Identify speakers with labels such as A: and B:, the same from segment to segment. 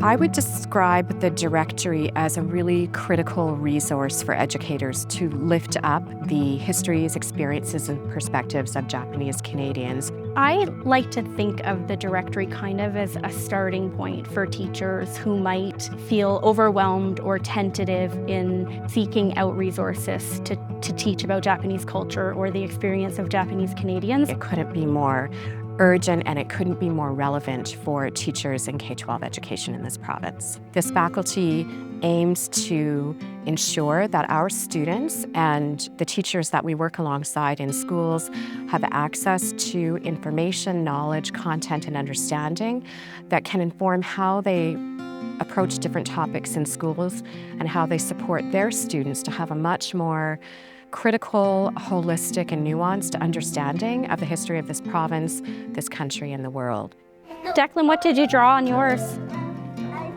A: I would describe the directory as a really critical resource for educators to lift up the histories, experiences, and perspectives of Japanese Canadians.
B: I like to think of the directory kind of as a starting point for teachers who might feel overwhelmed or tentative in seeking out resources to teach about Japanese culture or the experience of Japanese Canadians.
A: It couldn't be more urgent and it couldn't be more relevant for teachers in K-12 education in this province. This faculty aims to ensure that our students and the teachers that we work alongside in schools have access to information, knowledge, content, and understanding that can inform how they approach different topics in schools and how they support their students to have a much more critical, holistic, and nuanced understanding of the history of this province, this country, and the world.
B: Declan, what did you draw on yours?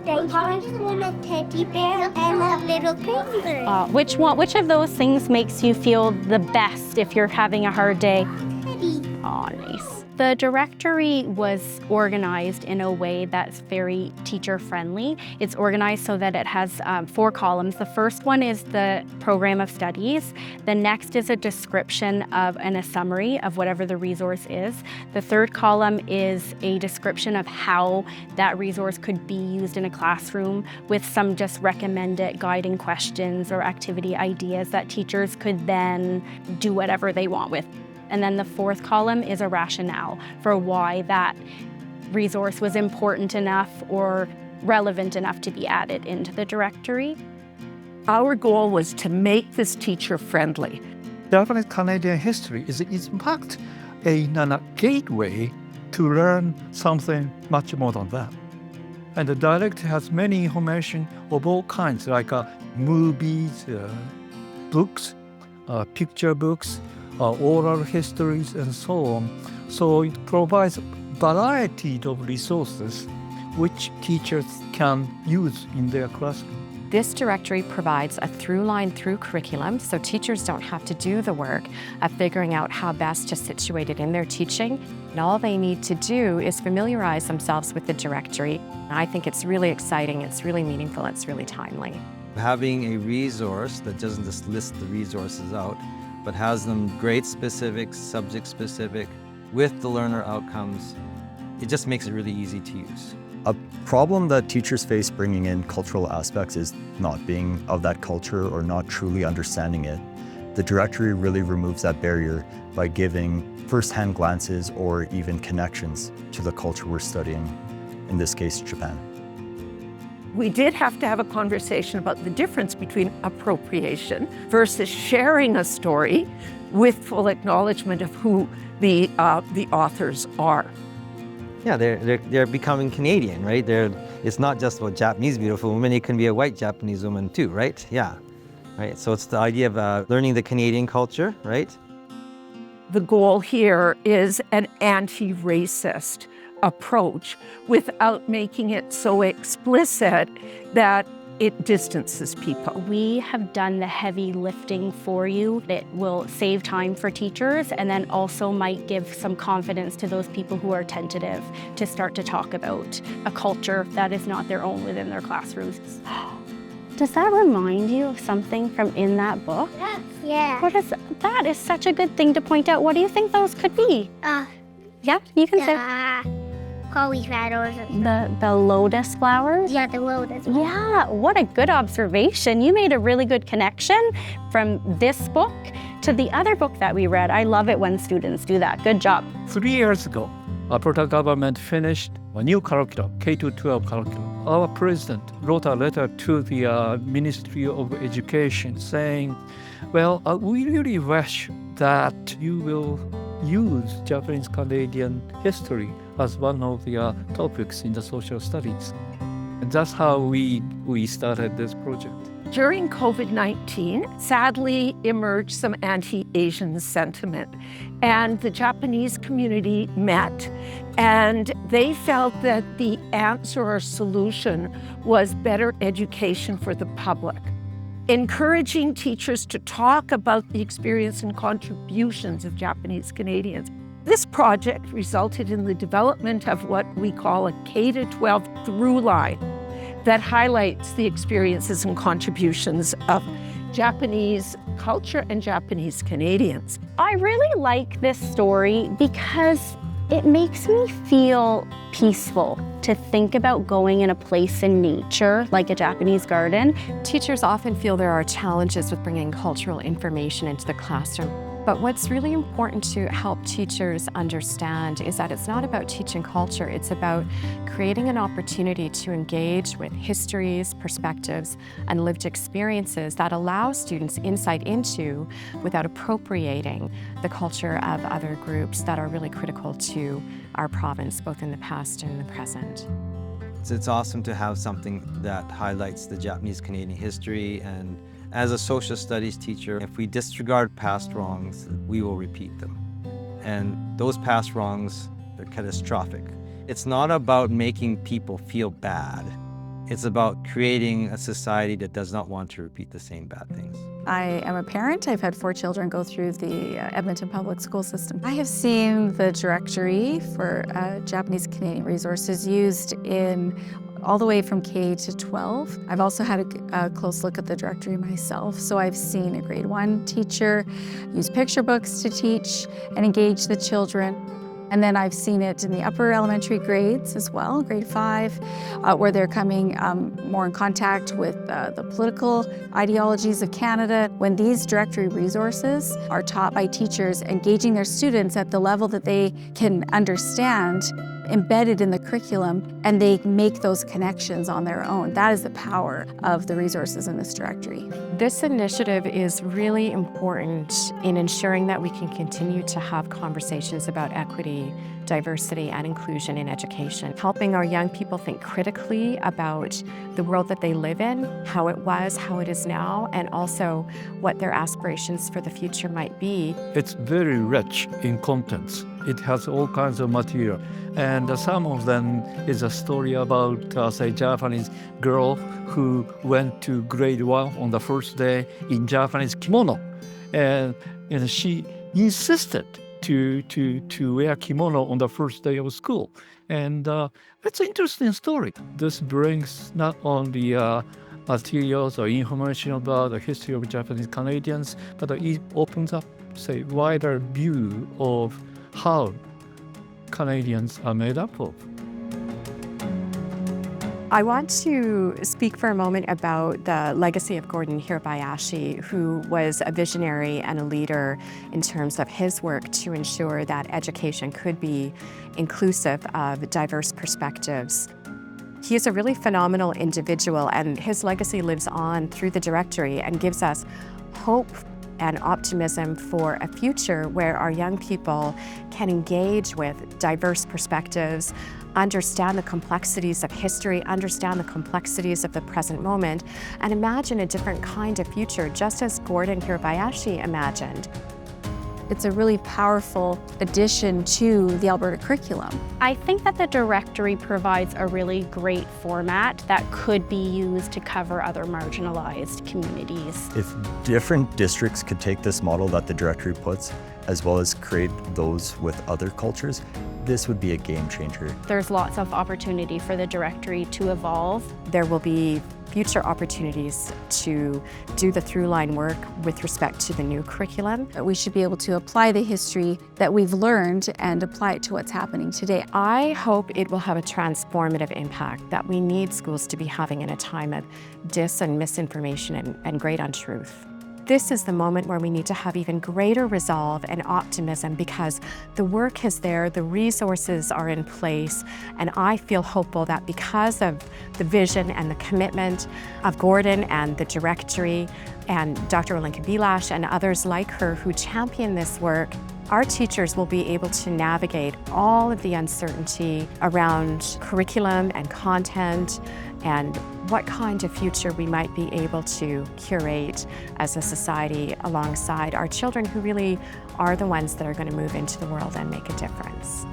C: There's a teddy bear and a little penguin.
B: Which of those things makes you feel the best if you're having a hard day?
C: Teddy.
B: Oh, nice. The directory was organized in a way that's very teacher-friendly. It's organized so that it has 4 columns. The first one is the program of studies. The next is a description of and a summary of whatever the resource is. The third column is a description of how that resource could be used in a classroom with some just recommended guiding questions or activity ideas that teachers could then do whatever they want with. And then the fourth column is a rationale for why that resource was important enough or relevant enough to be added into the directory.
D: Our goal was to make this teacher-friendly.
E: Japanese Canadian history is in fact a gateway to learn something much more than that. And the directory has many information of all kinds, like movies, books, picture books, oral histories, and so on. So it provides a variety of resources which teachers can use in their classroom.
A: This directory provides a through line through curriculum, so teachers don't have to do the work of figuring out how best to situate it in their teaching. And all they need to do is familiarize themselves with the directory. I think it's really exciting, it's really meaningful, it's really timely.
F: Having a resource that doesn't just list the resources out, but has them grade specific, subject specific, with the learner outcomes, it just makes it really easy to use.
G: A problem that teachers face bringing in cultural aspects is not being of that culture or not truly understanding it. The directory really removes that barrier by giving first-hand glances or even connections to the culture we're studying, in this case, Japan.
D: We did have to have a conversation about the difference between appropriation versus sharing a story with full acknowledgement of who the authors are.
F: Yeah, they're becoming Canadian, right? It's not just about Japanese beautiful women, it can be a white Japanese woman too, right? Yeah, right? So it's the idea of learning the Canadian culture, right?
D: The goal here is an anti-racist approach without making it so explicit that it distances people.
B: We have done the heavy lifting for you. It will save time for teachers and then also might give some confidence to those people who are tentative to start to talk about a culture that is not their own within their classrooms. Does that remind you of something from in that book?
C: Yeah.
B: That is such a good thing to point out. What do you think those could be? Yeah, you can say.
C: Cauliflowers.
B: The lotus flowers?
C: Yeah, the lotus.
B: Yeah, what a good observation. You made a really good connection from this book to the other book that we read. I love it when students do that. Good job.
E: 3 years ago, Alberta government finished a new curriculum, K-12 curriculum. Our president wrote a letter to the Ministry of Education saying, well, we really wish that you will use Japanese Canadian history as one of the topics in the social studies. And that's how we started this project.
D: During COVID-19, sadly emerged some anti-Asian sentiment, and the Japanese community met, and they felt that the answer or solution was better education for the public. Encouraging teachers to talk about the experience and contributions of Japanese Canadians. This project resulted in the development of what we call a K-12 through line. that highlights the experiences and contributions of Japanese culture and Japanese Canadians.
B: I really like this story because it makes me feel peaceful to think about going in a place in nature, like a Japanese garden.
A: Teachers often feel there are challenges with bringing cultural information into the classroom. But what's really important to help teachers understand is that it's not about teaching culture, it's about creating an opportunity to engage with histories, perspectives, and lived experiences that allow students insight into without appropriating the culture of other groups that are really critical to our province, both in the past and in the present.
F: It's awesome to have something that highlights the Japanese Canadian history, and as a social studies teacher, if we disregard past wrongs, we will repeat them. And those past wrongs, they're catastrophic. It's not about making people feel bad. It's about creating a society that does not want to repeat the same bad things.
H: I am a parent. I've had 4 children go through the Edmonton public school system. I have seen the directory for Japanese Canadian resources used in all the way from K to 12. I've also had a close look at the directory myself. So I've seen a grade 1 teacher use picture books to teach and engage the children. And then I've seen it in the upper elementary grades as well, grade 5, where they're coming more in contact with the political ideologies of Canada. When these directory resources are taught by teachers, engaging their students at the level that they can understand, embedded in the curriculum, and they make those connections on their own. That is the power of the resources in this directory.
A: This initiative is really important in ensuring that we can continue to have conversations about equity, diversity, and inclusion in education, helping our young people think critically about the world that they live in, how it was, how it is now, and also what their aspirations for the future might be.
E: It's very rich in contents. It has all kinds of material. And some of them is a story about, say, Japanese girl who went to grade 1 on the first day in Japanese kimono. And she insisted to wear kimono on the first day of school. And it's an interesting story. This brings not only materials or information about the history of Japanese Canadians, but it opens up, say, wider view of how Canadians are made up of.
A: I want to speak for a moment about the legacy of Gordon Hirabayashi, who was a visionary and a leader in terms of his work to ensure that education could be inclusive of diverse perspectives. He is a really phenomenal individual, and his legacy lives on through the directory and gives us hope and optimism for a future where our young people can engage with diverse perspectives, understand the complexities of history, understand the complexities of the present moment, and imagine a different kind of future, just as Gordon Hirabayashi imagined.
H: It's a really powerful addition to the Alberta curriculum.
B: I think that the directory provides a really great format that could be used to cover other marginalized communities.
G: If different districts could take this model that the directory puts, as well as create those with other cultures, this would be a game changer.
B: There's lots of opportunity for the directory to evolve.
A: There will be future opportunities to do the through-line work with respect to the new curriculum.
H: We should be able to apply the history that we've learned and apply it to what's happening today.
A: I hope it will have a transformative impact that we need schools to be having in a time of dis and misinformation and great untruth. This is the moment where we need to have even greater resolve and optimism because the work is there, the resources are in place, and I feel hopeful that because of the vision and the commitment of Gordon and the directory and Dr. Olenka Bilash and others like her who champion this work, our teachers will be able to navigate all of the uncertainty around curriculum and content and what kind of future we might be able to curate as a society alongside our children who really are the ones that are going to move into the world and make a difference.